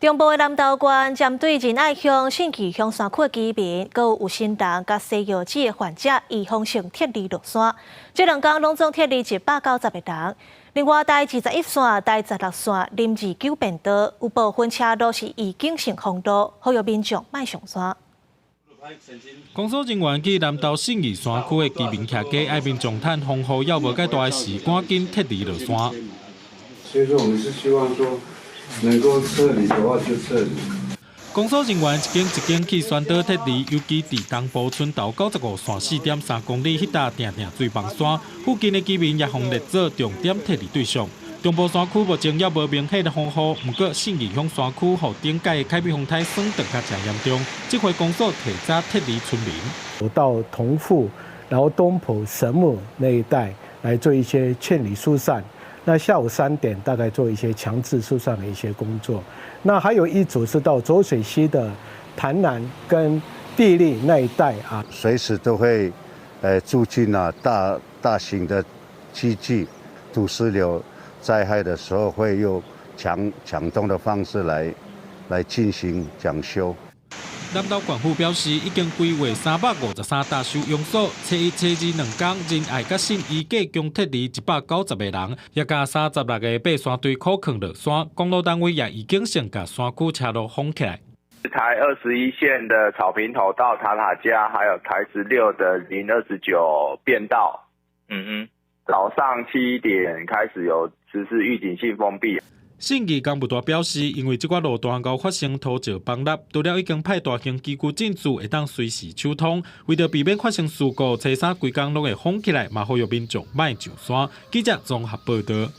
中部的南投县针对仁爱乡、信义乡山区的居民，还有心人甲西药子的患者，预防性撤离落山。这2天拢总撤离190个人。另外，台21线、台16线、林29便道有部分车路是已经成封路，呼吁民众莫上山。公所人员去南投信义山区的居民徛街，爱民众趁风雨要无介大的时，赶紧撤离落山。所以说，我们是希望说。 能够撤离的话就撤离。公所人员一间一间去宣导撤离，尤其伫东部村到95线4.3公里迄搭定水房山附近的居民也互列做重点撤离对象。中部山区目前也无明显的风雨，不过信义乡山区和顶届的凯美风台霜冻较真严重，这回公所提早撤离村民。我到同富，然后东埔、神木那一带来做一些劝离疏散。 那下午3点大概做一些强制疏散的一些工作。那还有一组是到浊水溪的潭南跟地利那一带啊，随时都会驻军大型的机具土石流灾害的时候，会用抢动的方式来进行抢修。 南投县府表示，已经规划353大收容所，初1、初22天，仁爱甲信义计共撤离190个人，也甲36个爬山队苦坑落山。公路单位也已经先甲山区车路封起来。台21线的草坪头到塔塔家，还有台16的029便道，早上7点开始有实施预警性封闭。 信义干部大表示，因为这块路段高发生土石崩塌，除了已经派大型机具进驻，会当随时抽通，为着避免发生事故，车衫规工拢会封起来，嘛呼吁民众莫上山。记者综合报道。